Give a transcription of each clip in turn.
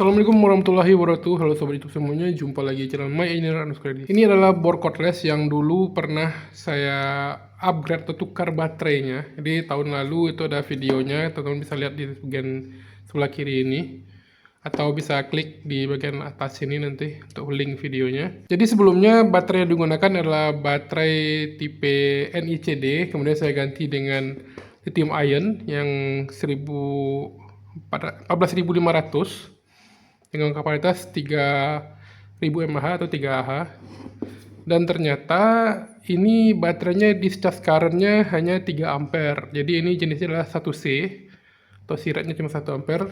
Assalamualaikum warahmatullahi wabarakatuh. Halo sobat YouTube semuanya, jumpa lagi di channel My Engineer Anuskredit. Ini adalah board cordless yang dulu pernah saya upgrade atau tukar baterainya. Jadi tahun lalu itu ada videonya, teman-teman bisa lihat di bagian sebelah kiri ini, atau bisa klik di bagian atas ini nanti untuk link videonya. Jadi sebelumnya baterai yang digunakan adalah baterai tipe NICD, kemudian saya ganti dengan lithium ion yang 14.500 dengan kapasitas 3.000 mAh atau 3Ah, dan ternyata ini baterainya discharge current-nya hanya 3 ampere. Jadi ini jenisnya adalah 1C atau siratnya cuma 1 ampere,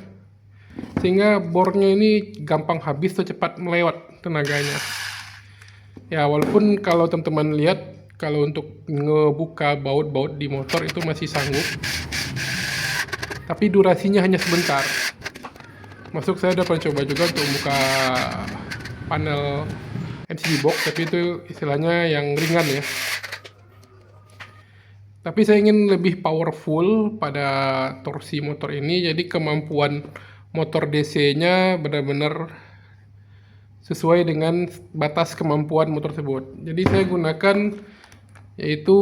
sehingga bornya ini gampang habis atau cepat melewat tenaganya. Ya, walaupun kalau teman-teman lihat, kalau untuk ngebuka baut-baut di motor itu masih sanggup, tapi durasinya hanya sebentar. Saya udah pernah coba juga untuk buka panel LCD box, tapi itu istilahnya yang ringan ya. Tapi saya ingin lebih powerful pada torsi motor ini, jadi kemampuan motor DC-nya benar-benar sesuai dengan batas kemampuan motor tersebut. Jadi saya gunakan yaitu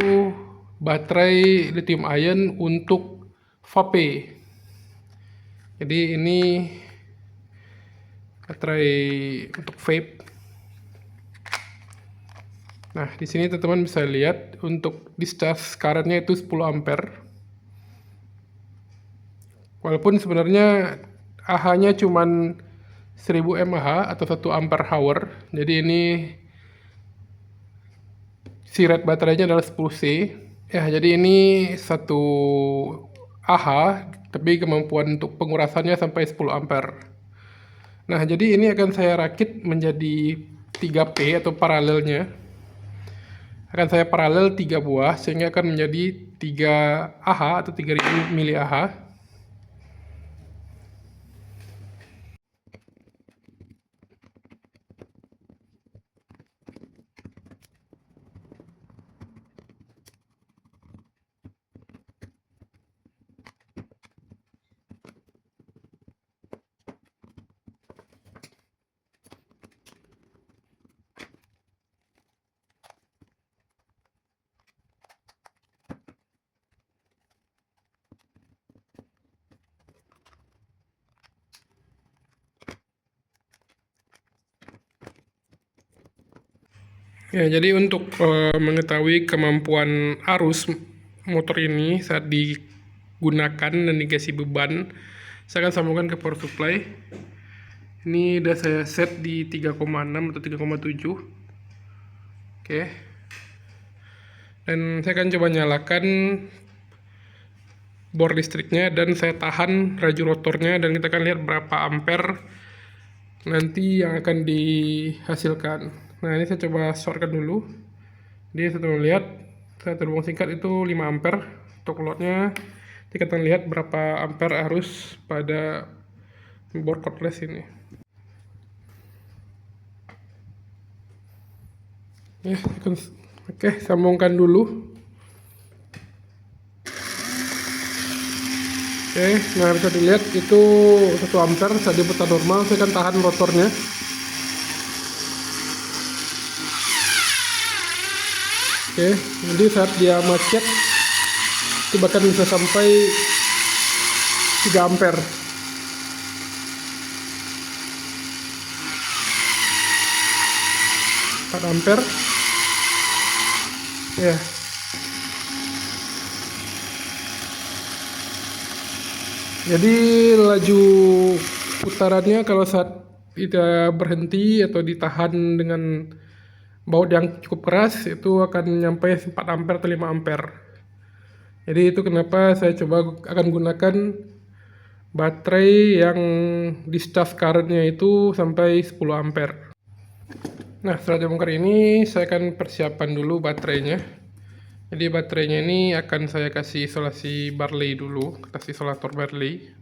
baterai lithium ion untuk vape. Jadi ini baterai untuk vape. Nah, di sini teman-teman bisa lihat untuk discharge current-nya itu 10 ampere. Walaupun sebenarnya AH-nya cuma 1000 mAh atau 1 ampere hour. Jadi ini si rate baterainya adalah 10C. Ya, jadi ini 1 AH, tapi kemampuan untuk pengurasannya sampai 10 ampere. Nah, jadi ini akan saya rakit menjadi 3P atau paralelnya. Akan saya paralel 3 buah, sehingga akan menjadi 3 AH atau 3000 mAh. Ya, jadi untuk mengetahui kemampuan arus motor ini saat digunakan dan dikasih beban, saya akan sambungkan ke power supply. Ini udah saya set di 3,6 atau 3,7. Oke. Dan saya akan coba nyalakan bor listriknya dan saya tahan laju rotornya, dan kita akan lihat berapa ampere nanti yang akan dihasilkan. Nah, ini saya coba shortkan dulu. Jadi setelah lihat, saya terhubung singkat itu 5 ampere untuk loadnya. Kita akan lihat berapa ampere arus pada board cordless ini. Ya, oke, sambungkan dulu. Oke, nah bisa dilihat itu 1 ampere saat diputar normal. Saya akan tahan rotornya. Oke, jadi saat dia macet itu bahkan bisa sampai 3 ampere. Ampere. Ya. Jadi laju putarannya kalau saat tidak berhenti atau ditahan dengan baut yang cukup keras itu akan nyampe 4 ampere atau 5 ampere. Jadi itu kenapa saya coba akan gunakan baterai yang discharge current-nya itu sampai 10 ampere. Nah, setelah dibongkar ini saya akan persiapkan dulu baterainya. Jadi baterainya ini akan saya kasih isolasi Barley dulu, kasih isolator Barley.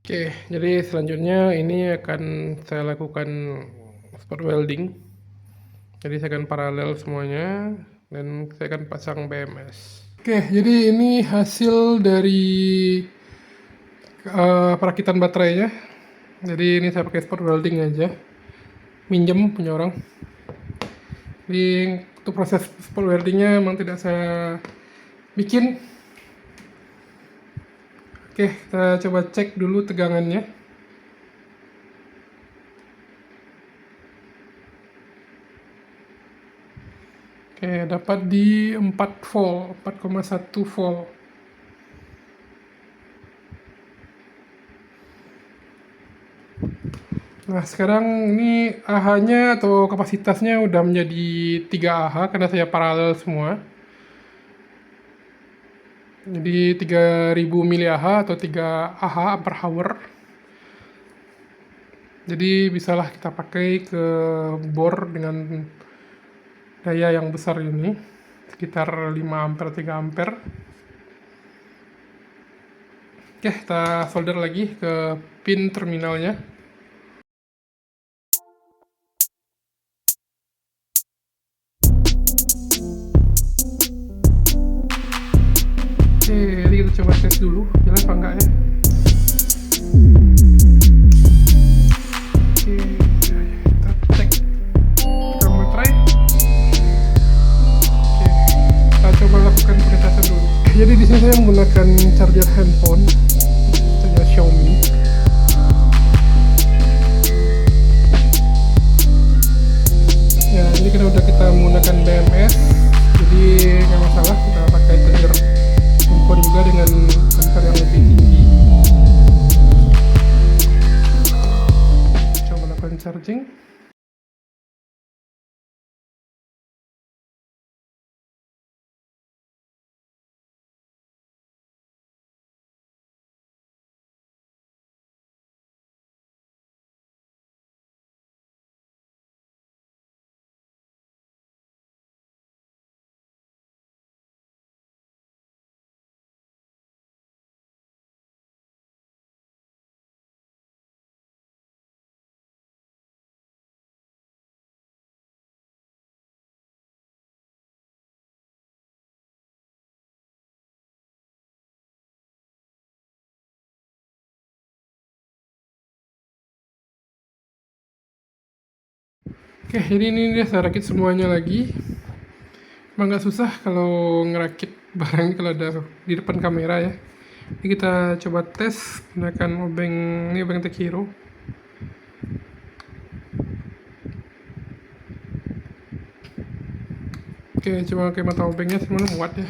Oke, jadi selanjutnya ini akan saya lakukan spot welding. Jadi saya akan paralel semuanya dan saya akan pasang BMS. Oke, jadi ini hasil dari perakitan baterainya. Jadi ini saya pakai spot welding aja, minjem punya orang. Jadi untuk proses spot weldingnya memang tidak saya bikin. Oke, kita coba cek dulu tegangannya. Oke, dapat di 4 volt, 4,1 volt. Nah, sekarang ini AH-nya atau kapasitasnya udah menjadi 3 AH karena saya paralel semua. Jadi 3000 mAh atau 3 AH per hour. Jadi bisalah kita pakai ke bor dengan daya yang besar ini, sekitar 5 ampere, 3 ampere. Oke, kita solder lagi ke pin terminalnya. Oke, jadi kita coba tes dulu, jalan apa enggak ya. Oke, kita cek, kita mulai. Oke, kita coba lakukan pengecasan dulu. Jadi di sini saya menggunakan charger handphone, charger Xiaomi. Ya, ini karena udah kita menggunakan BMS, jadi nggak masalah kita pakai charger handphone juga dengan ampere yang lebih tinggi. Coba lakukan charging. Oke, jadi ini dia saya rakit semuanya lagi. Emang nggak susah kalau ngerakit barang kalau ada di depan kamera ya. Ini kita coba tes gunakan obeng, ini obeng Tech Hero. Oke, coba pakai mata obengnya semana muat ya.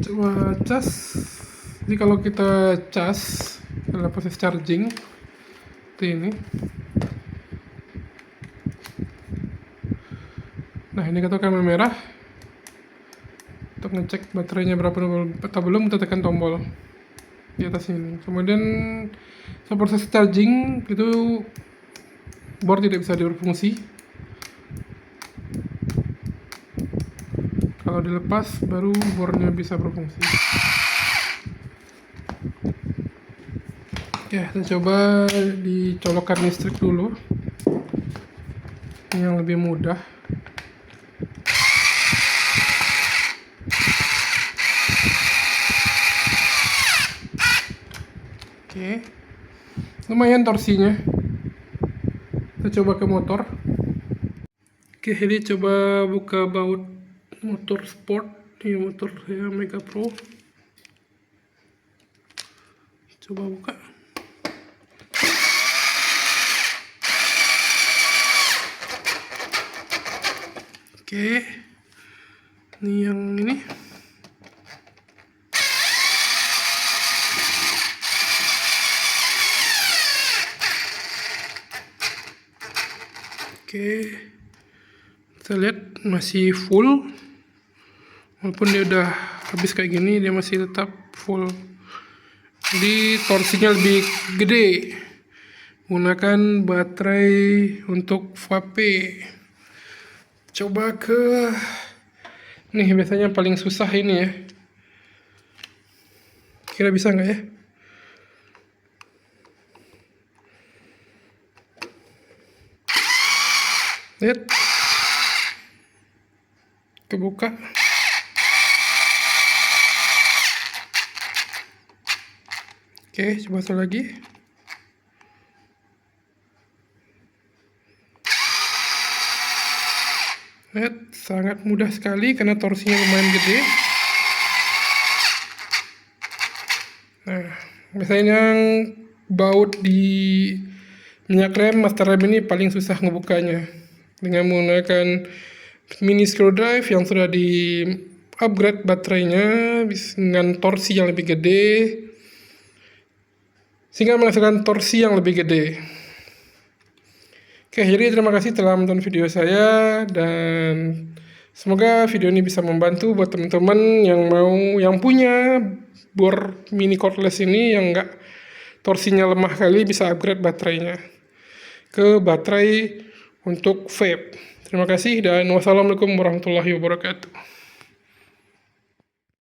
Coba cas. Jadi kalau kita cas dalam proses charging seperti ini. Nah, ini kita tombol merah. Untuk ngecek baterainya berapa atau belum, kita tekan tombol di atas ini. Kemudian saat proses charging itu bor tidak bisa berfungsi. Kalau dilepas baru bornya bisa berfungsi. Oke, kita coba dicolokkan listrik dulu. Ini yang lebih mudah. Oke, lumayan torsinya. Kita coba ke motor. Oke, jadi coba buka baut motor sport. Ini motor saya Mega Pro. Coba buka. Oke, ini yang ini. Oke, kita lihat masih full. Walaupun dia udah habis kayak gini, dia masih tetap full. Jadi torsinya lebih gede. Gunakan baterai untuk vape. Coba ke nih, biasanya paling susah ini ya. Kira bisa nggak ya? Lihat. Kebuka. Oke, coba satu lagi. Lihat, sangat mudah sekali karena torsinya lumayan gede. Nah, biasanya yang baut di minyak rem, master rem ini paling susah ngebukanya. Dengan menggunakan mini screwdriver yang sudah di upgrade baterainya dengan torsi yang lebih gede, sehingga menghasilkan torsi yang lebih gede. Oke, jadi terima kasih telah menonton video saya, dan semoga video ini bisa membantu buat teman-teman yang punya bor mini cordless ini yang enggak torsinya lemah kali, bisa upgrade baterainya ke baterai untuk vape. Terima kasih dan wassalamualaikum warahmatullahi wabarakatuh.